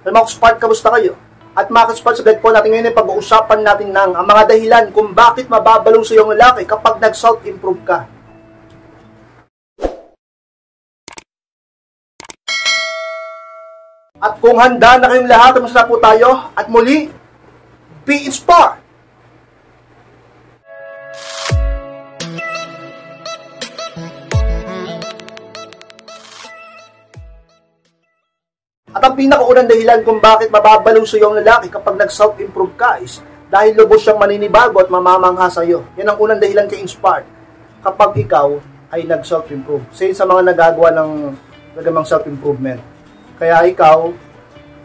Mga Spark, kamusta kayo? At mga Spark, sa vlog po natin ngayon ay pag-uusapan natin ng ang mga dahilan kung bakit mababalo sa iyong lalaki kapag nag-self-improve ka. At kung handa na kayong lahat, mas na po tayo. At muli, be inspired! At ang pinakaunang dahilan kung bakit mababalo sa iyong lalaki kapag nag-self-improve ka is dahil lubos siyang maninibago at mamamangha sa iyo. Yan ang unang dahilan kay Inspired kapag ikaw ay nag-self-improve. Sa mga nagagawa ng nagamang self-improvement. Kaya ikaw,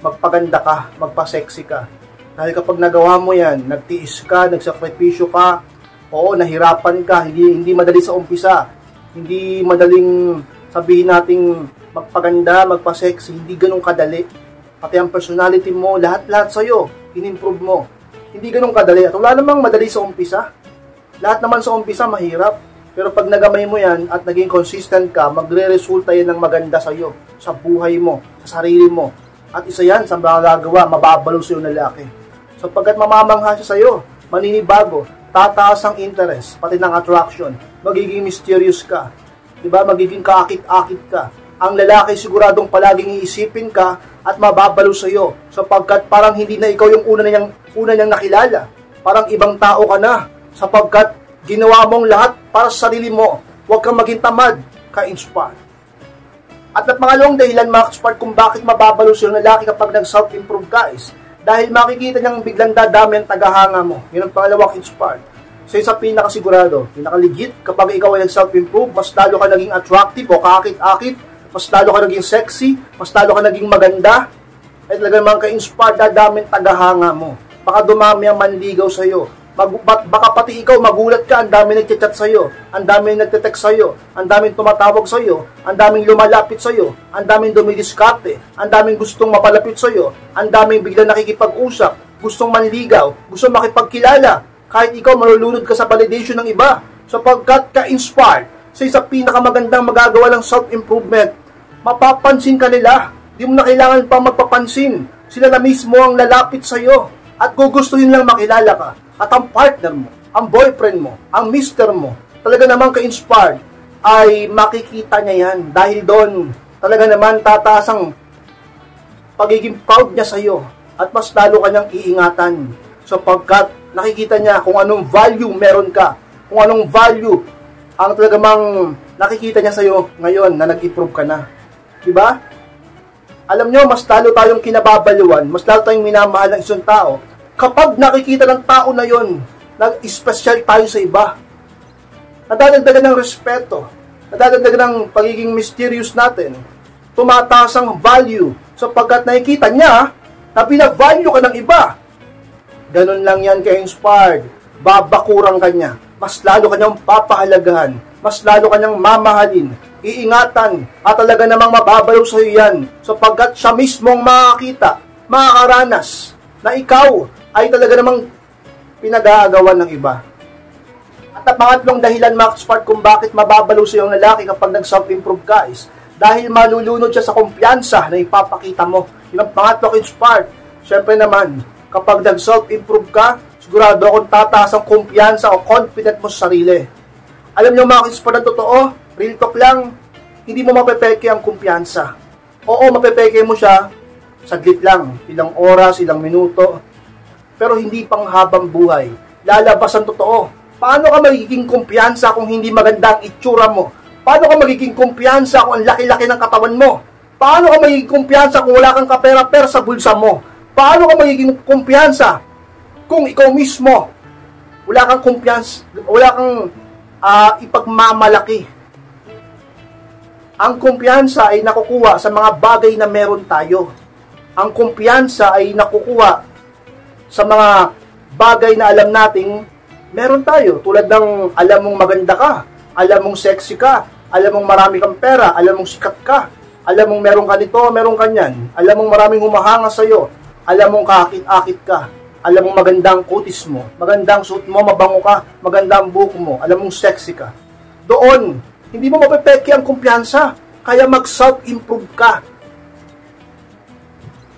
magpaganda ka, magpa-sexy ka. Dahil kapag nagawa mo yan, nagtiis ka, nagsakripisyo ka, oo, nahirapan ka, hindi madali sa umpisa. Hindi madaling sabihin nating magpaganda, magpa-sexy, hindi ganun kadali. Pati ang personality mo, lahat-lahat sa'yo, in-improve mo. Hindi ganun kadali. At wala namang madali sa umpisa. Lahat naman sa umpisa, mahirap. Pero pag nagamay mo yan at naging consistent ka, magre-resulta yan ng maganda sa'yo, sa buhay mo, sa sarili mo. At isa yan sa mga gagawa, mababalo sa'yo na lalaki. So pagkat mamamangha siya sa'yo, maninibago, tataas ang interest, pati ng attraction, magiging mysterious ka. Diba? Magiging kaakit-akit ka. Ang lalaki siguradong palaging iisipin ka at mababalo sa iyo sapagkat parang hindi na ikaw yung una niyang nakilala. Parang ibang tao ka na sapagkat ginawa mong lahat para sa sarili mo. Huwag kang maging tamad, ka-inspire. At ang pangalawang dahilan, mga Spark, kung bakit mababalo sa yung lalaki kapag nag-self-improve guys, dahil makikita niyang biglang dadami ang tagahanga mo. Yun ang pangalawang inspired. So sa pinakasigurado, pinakaligit, kapag ikaw ay nag-self-improve, mas lalo ka naging attractive o kaakit-akit, mas lalo ka naging sexy, mas lalo ka naging maganda, at talagang mga ka-inspired, dadaming tagahanga mo. Baka dumami ang manligaw sa'yo. Baka pati ikaw magulat ka, ang daming nagchat sa'yo, ang daming nagte-text sa'yo, ang daming tumatawag sa'yo, ang daming lumalapit sa'yo, ang daming dumidiskarte, ang daming gustong mapalapit sa'yo, ang daming biglang nakikipag-usap, gustong manligaw, gustong makipagkilala, kahit ikaw malulunod ka sa validation ng iba, sapagkat ka-inspired. So isa pinakamagandang magagawa ng self-improvement, mapapansin ka nila. Di mo na kailangan pa magpapansin. Sila na mismo ang lalapit sa iyo at gugustuhin lang makilala ka. At ang partner mo, ang boyfriend mo, ang mister mo, talaga naman ka-inspired, ay makikita niya yan. Dahil doon, talaga naman tataas ang pagiging proud niya sa iyo at mas lalo kanyang iingatan. Sapagkat nakikita niya kung anong value meron ka, kung anong value ang talagang nakikita niya sa'yo ngayon na nag-improve ka na. Diba? Alam nyo, mas lalo tayong kinababaluan, mas lalo tayong minamahal ng isang tao kapag nakikita ng tao na yon, nag-special tayo sa iba. Nadadagdagan ng respeto, nadadagdagan ng pagiging mysterious natin, tumataas ang value sapagkat nakikita niya na pinag-value ka ng iba. Ganun lang yan ka-inspired. Babakurang ka niya. Mas lalo kanyang papahalagahan, mas lalo kanyang mamahalin, iingatan, at talaga namang mababalo sa iyo yan, sapagkat siya mismong makakita, makakaranas, na ikaw ay talaga namang pinag-aagawan ng iba. At ang pangatlong dahilan, mga Spark, kung bakit mababalo sa iyong lalaki kapag nag-self-improve ka is dahil malulunod siya sa kumpiyansa na ipapakita mo. Yun ang pangatlong Spark. Siyempre naman, kapag nag-self-improve ka, sigurado akong tataas ang kumpiyansa o confident mo sa sarili. Alam niyo mga Spark, na totoo, real talk lang, hindi mo mapepeke ang kumpiyansa. Oo, mapepeke mo siya, saglit lang, ilang oras, ilang minuto, pero hindi pang habang buhay. Lalabas ang totoo. Paano ka magiging kumpiyansa kung hindi maganda ang itsura mo? Paano ka magiging kumpiyansa kung ang laki-laki ng katawan mo? Paano ka magiging kumpiyansa kung wala kang kapera-pera sa bulsa mo? Paano ka magiging kumpiyansa kung ikaw mismo wala kang kumpiyansa, wala kang ipagmamalaki? Ang kumpiyansa ay nakukuha sa mga bagay na meron tayo. Ang kumpiyansa ay nakukuha sa mga bagay na alam nating meron tayo. Tulad ng alam mong maganda ka, alam mong sexy ka, alam mong marami kang pera, alam mong sikat ka, alam mong meron ka nito, meron ka niyan, alam mong maraming humahanga sa'yo, alam mong kakit-akit ka, alam mong magandang kutis mo, magandang suot mo, mabango ka, magandang buhok mo, alam mong sexy ka. Doon, hindi mo mapepeke ang kumpiyansa, kaya mag-self-improve ka.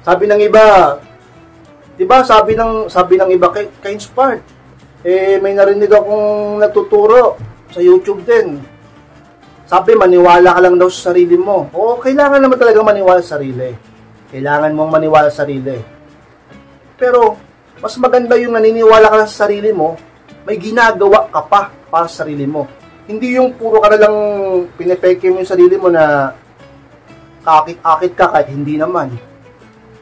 Sabi ng iba, 'di ba? Sabi ng iba kay Inspired. May narinig akong nagtuturo sa YouTube din. Sabi, maniwala ka lang daw sa sarili mo. Oo, kailangan naman talaga maniwala sa sarili. Kailangan mong maniwala sa sarili. Pero, mas maganda yung naniniwala ka lang sa sarili mo, may ginagawa ka pa para sa sarili mo. Hindi yung puro ka na lang pinepeke mo yung sarili mo na kakit-akit ka kahit hindi naman.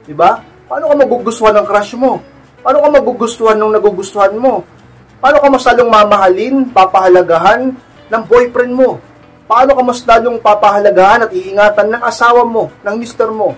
Diba? Paano ka magugustuhan ng crush mo? Paano ka magugustuhan ng nagugustuhan mo? Paano ka mas lalong mamahalin, papahalagahan ng boyfriend mo? Paano ka mas lalong papahalagahan at iingatan ng asawa mo, ng mister mo?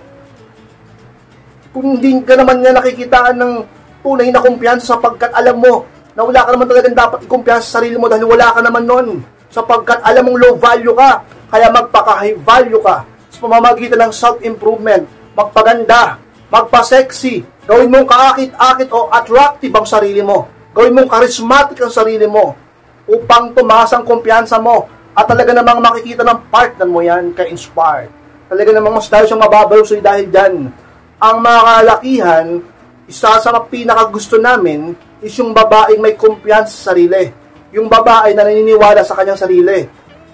Kung hindi ka naman niya nakikitaan ng tunay na kumpiyansa sapagkat alam mo na wala ka naman talagang dapat ikumpiyansa sa sarili mo dahil wala ka naman nun. Sapagkat alam mong low value ka, kaya magpaka-high value ka sa pamamagitan ng self-improvement, magpaganda, magpa-sexy, gawin mong kaakit-akit o attractive ang sarili mo, gawin mong charismatic ang sarili mo upang tumaas ang kumpiyansa mo at talaga namang makikita ng partner mo yan ka-inspired. Talaga namang mas dahil siyang mababalo sa'yo dahil dyan. Ang mga kalakihan, isa sa pinakagusto namin is yung babaeng may kumpiyansa sa sarili. Yung babae na naniniwala sa kanyang sarili.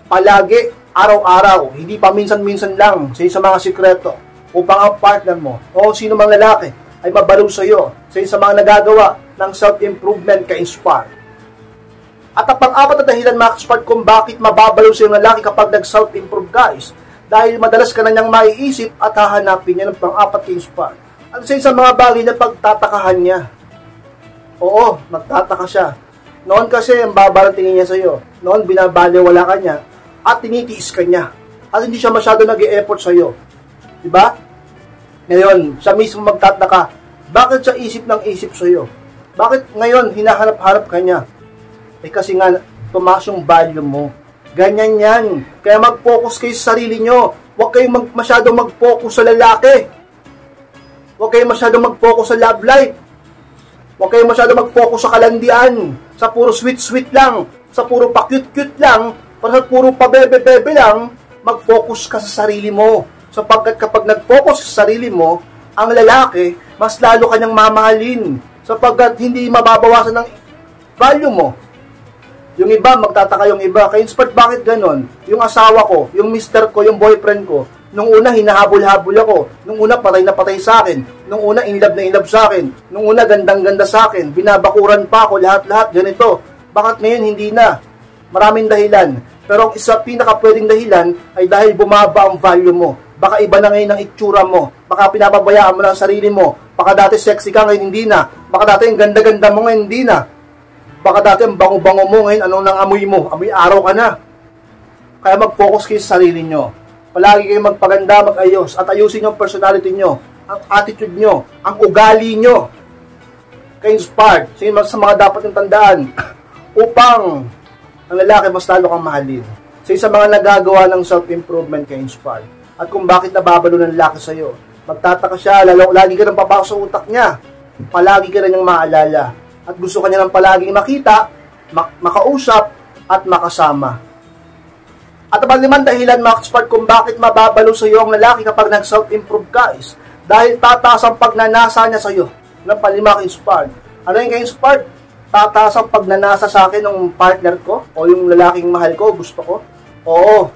Palagi, araw-araw, hindi pa minsan-minsan lang sa mga sikreto upang ang partner mo o sino mang lalaki ay mabalo sa'yo sa mga nagagawa ng self-improvement ka-inspired. At ang pang-apat na dahilan, mga ka-inspired, kung bakit mababalo sa'yo ng lalaki kapag nag-self-improve, guys, dahil madalas ka na niyang maiisip at hahanapin niya ng pang-apat ka-inspired. At sa mga bagay na pagtatakahan niya. Oo, magtataka siya. Noon kasi, ang baba ng tingin niya sa'yo. Noon, binabaliwala ka niya at tinitiis ka niya. At hindi siya masyado nag-e-effort sa'yo. Diba? Ngayon, siya mismo magtataka, bakit siya isip ng isip sa'yo? Bakit ngayon, hinahanap-hanap ka niya? Kasi nga, tumaas yung value mo. Ganyan yan. Kaya mag-focus kayo sa sarili nyo. Huwag kayong masyadong mag-focus sa lalaki. Huwag kayong masyadong mag-focus sa love life. Huwag kayong masyadong mag-focus sa kalandian. Sa puro sweet-sweet lang. Sa puro pa-cute-cute lang. Sa puro pa-bebe-bebe lang. Mag-focus ka sa sarili mo. Sapagkat kapag nag-focus sa sarili mo, ang lalaki, mas lalo kanyang mamahalin. Sapagkat hindi mababawasan ng value mo. Yung iba, magtataka yung iba. Ka-inspired, bakit ganon? Yung asawa ko, yung mister ko, yung boyfriend ko, nung una, hinahabol-habol ako. Nung una, patay na patay sa akin. Nung una, in love na in love sa akin. Nung una, gandang-ganda sa akin. Binabakuran pa ako, lahat-lahat, ganito. Bakit ngayon, hindi na? Maraming dahilan. Pero ang isa pinaka-pwedeng dahilan ay dahil bumaba ang value mo. Baka iba na ngayon ang itsura mo. Baka pinapabayaan mo na ang sarili mo. Baka dati sexy ka, ngayon hindi na. Baka dati ang ganda-ganda mo, ngayon hindi na. Baka dati ang bango-bango mo, ngayon anong nang amoy mo? Amoy araw ka na. Kaya mag-focus kayo sa sarili nyo. Palagi kayo magpaganda, mag-ayos, at ayusin yung personality nyo, ang attitude nyo, ang ugali nyo. Ka-inspired, sa mga dapat yung tandaan, upang ang lalaki mas lalo kang mahalin. Sa mga nagagawa ng self-improvement ka-inspired. At kung bakit nababalo ng lalaki sa'yo, magtataka siya, lagi ka nang papasok sa utak niya. Palagi ka na niyang maalala. At gusto ka niya ng palaging makita, makausap, at makasama. At ang limang dahilan, mga ka-inspired, kung bakit mababalo sa iyo ang lalaki kapag nag-self-improve ka is dahil tataas ang pagnanasa niya sa iyo. Ng palima, ka-inspired. Ano yung ka-inspired? Tataas ang pagnanasa sa akin ng partner ko o yung lalaking mahal ko, gusto ko. Oo.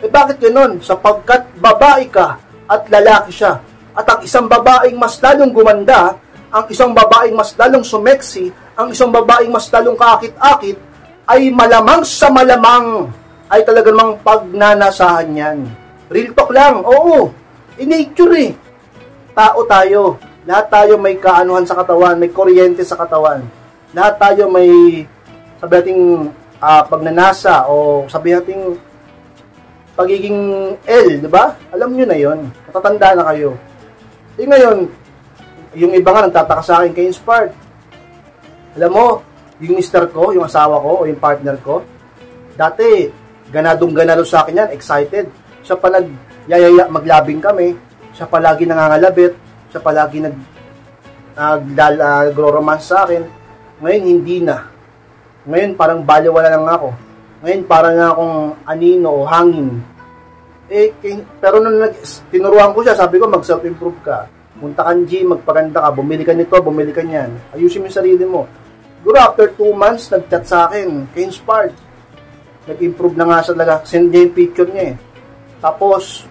Bakit ganoon? Sapagkat babae ka at lalaki siya. At ang isang babaeng mas lalong gumanda, ang isang babaeng mas lalong sumeksi, ang isang babaeng mas lalong kaakit-akit, ay malamang sa malamang ay talaga namang pagnanasahan yan. Real talk lang, oo. In nature eh. Tao tayo. Lahat tayo may kaanuhan sa katawan, may kuryente sa katawan. Lahat tayo may, sabi nating, pagnanasa o sabi nating pagiging L, di ba? Alam nyo na yon. Matatanda na kayo. Ngayon, yung iba nga nagtataka sa akin ka-inspired. Alam mo, yung mister ko, yung asawa ko, o yung partner ko, dati, ganadong-ganado sa akin yan, excited. Siya pa nagyayaya, maglabing kami, siya palagi nangangalabit, siya palagi nag-romance sa akin. Ngayon, hindi na. Ngayon, parang baliwala lang ako. Ngayon, parang nga akong anino o hangin. Pero nung tinuruan ko siya, sabi ko, mag-self-improve ka. Punta kang gym, magpaganda ka, bumili ka nito, bumili ka niyan. Ayusin mo yung sarili mo. Siguro after 2 months, nag-chat sa akin, ka-inspired. Nag-improve na nga siya talaga. Send niya yung picture niya eh. Tapos,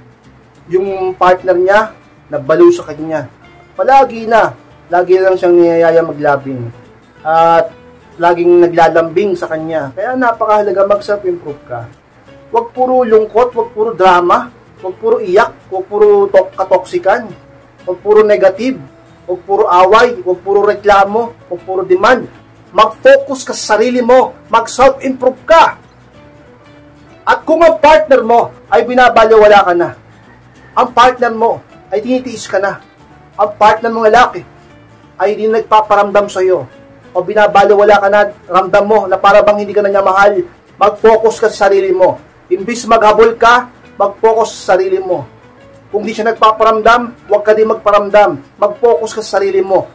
yung partner niya, nagbaliw sa kanya. Lagi lang siyang niyayaya maglabing. At laging naglalambing sa kanya. Kaya napakahalaga mag-self-improve ka. Huwag puro lungkot, huwag puro drama, huwag puro iyak, huwag puro katoksikan, huwag puro negative, huwag puro away, huwag puro reklamo, huwag puro demand. Mag-focus ka sa sarili mo, mag-self-improve ka. At kung ang partner mo ay binabaliwala ka na, ang partner mo ay tinitiis ka na, ang partner mong lalaki ay hindi nagpaparamdam sa iyo, o binabaliwala ka na, ramdam mo na para bang hindi ka na niya mahal, mag-focus ka sa sarili mo. Imbis maghabol ka, mag-focus sa sarili mo. Kung di siya nagpaparamdam, huwag ka din magparamdam. Mag-focus ka sa sarili mo.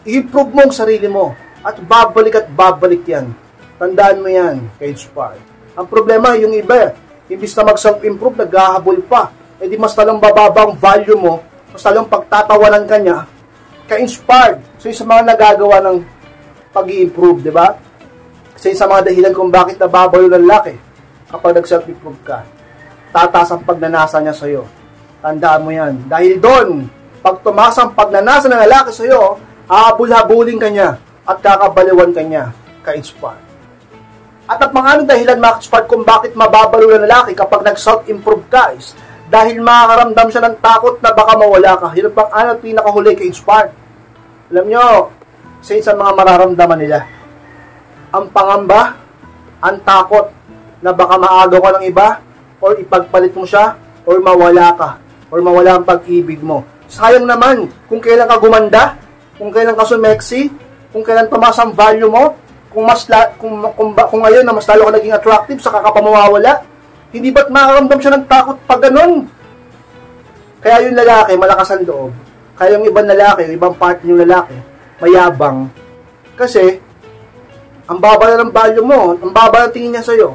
I-improve mo ang sarili mo. At babalik yan. Tandaan mo yan, ka-inspire. Ang problema, yung iba, imbis na mag-self-improve, naghahabol pa. E di mas talang bababa ang value mo, mas talang pagtatawanan ka niya, ka-inspired. So yung sa mga nagagawa ng pag-i-improve, di ba? Kasi sa mga dahilan kung bakit nababayo ng lalaki kapag nag-self-improve ka, tataas ang pagnanasa niya sa'yo. Tandaan mo yan. Dahil doon, pag tumaas ang pagnanasa ng lalaki sa'yo, hahabul-habulin ka niya at kakabaliwan ka niya, ka-inspire. At ang mga dahilan, mga kung bakit mababalo ng lalaki kapag nag-self-improve ka is dahil makakaramdam siya ng takot na baka mawala ka. Yun ang pinakahuli, ka-inspire. Alam nyo, sa mga mararamdaman nila, ang pangamba, ang takot na baka maagaw ka ng iba, or ipagpalit mo siya, or mawala ka, or mawala ang pag-ibig mo. Sayang naman, kung kailan ka gumanda, kung kailan ka sumeksi, kung kailan tumaas ang value mo, kung ngayon na mas lalo ka naging attractive, saka ka pa mawawala, hindi ba't makaramdam siya ng takot pag ganun? Kaya yung lalaki, malakas ang loob. Kaya yung ibang lalaki, yung ibang partner yung lalaki, mayabang. Kasi, ang baba na ng value mo, ang baba ng tingin niya sa'yo.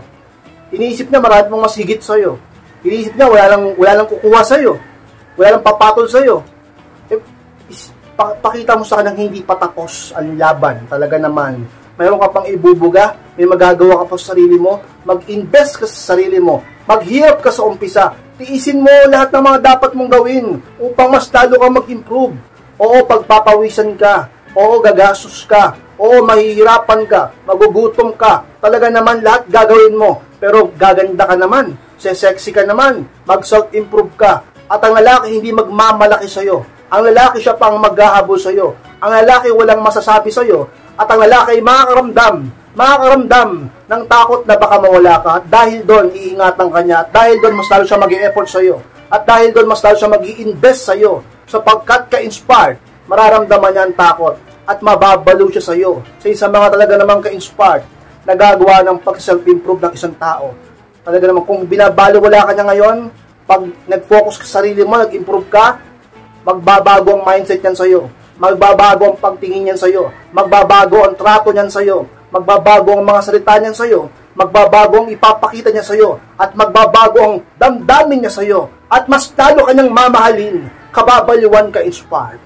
Iniisip niya marami mong mas higit sa'yo. Iniisip niya wala lang kukuha sa'yo. Wala lang papatol sa'yo. Pakita mo sa kanyang hindi patapos ang laban. Talaga naman. Mayroon ka pang ibubuga, may magagawa ka pa sa sarili mo, mag-invest ka sa sarili mo, maghirap ka sa umpisa, tiisin mo lahat ng mga dapat mong gawin upang mas lalo ka mag-improve. Oo, pagpapawisan ka. Oo, gagastos ka. Oo, mahihirapan ka. Magugutom ka. Talaga naman lahat gagawin mo. Pero gaganda ka naman. Sexy ka naman. Mag-self-improve ka. At ang lalaki hindi magmamalaki sa'yo. Ang lalaki siya pang maghahabol sa'yo. Ang lalaki walang masasabi sa'yo. At ang lalaki ay makakaramdam ng takot na baka mawala ka. At dahil doon, iingatan ka niya. At dahil doon, mas lalo siya mag-i-effort sa'yo. At dahil doon, mas lalo siya mag-i-invest sa'yo. Sapagkat ka-inspired, mararamdaman niya ang takot. At mababalo siya sa'yo. Sa isang mga talaga namang ka-inspired, nagagawa ng pag-self-improve ng isang tao. Talaga naman, kung binabaliwala ka niya ngayon, pag nag-focus ka sa sarili mo, nag-improve ka, magbabago ang mindset niyan sa'yo. Magbabago ang pagtingin niyan sa'yo. Magbabago ang trato niyan sa'yo. Magbabago ang mga salita niyan sa'yo. Magbabago ang ipapakita niya sa'yo. At magbabago ang damdamin niya sa'yo. At mas lalo kanyang mamahalin. Kababaliwan ka inspired.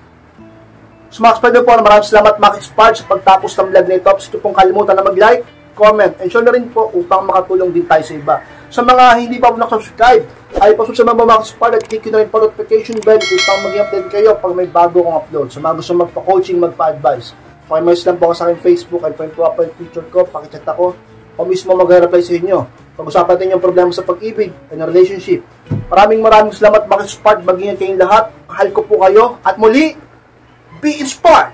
So mga ka-inspired po, maraming salamat mga ka-inspired sa pagtapos ng vlog na ito. Sige pong kalimutan na mag-like, comment, and share na rin po upang makatulong din tayo sa iba. Sa mga hindi pa po nakasubscribe, ay pasubscribe mga ka-inspired at click nyo na rin po notification bell upang maging update kayo pag may bago kong upload. Sa mga gusto magpa-coaching, magpa-advise, pakimess lang po ako sa aking Facebook at profile picture ko, pakichat ako, o mismo mag-reply sa inyo. Pag-usapan din yung problema sa pag-ibig and relationship. Maraming salamat mga ka-inspired, mag-ingat kayong lahat. Mahal ko po kayo at muli, be inspired!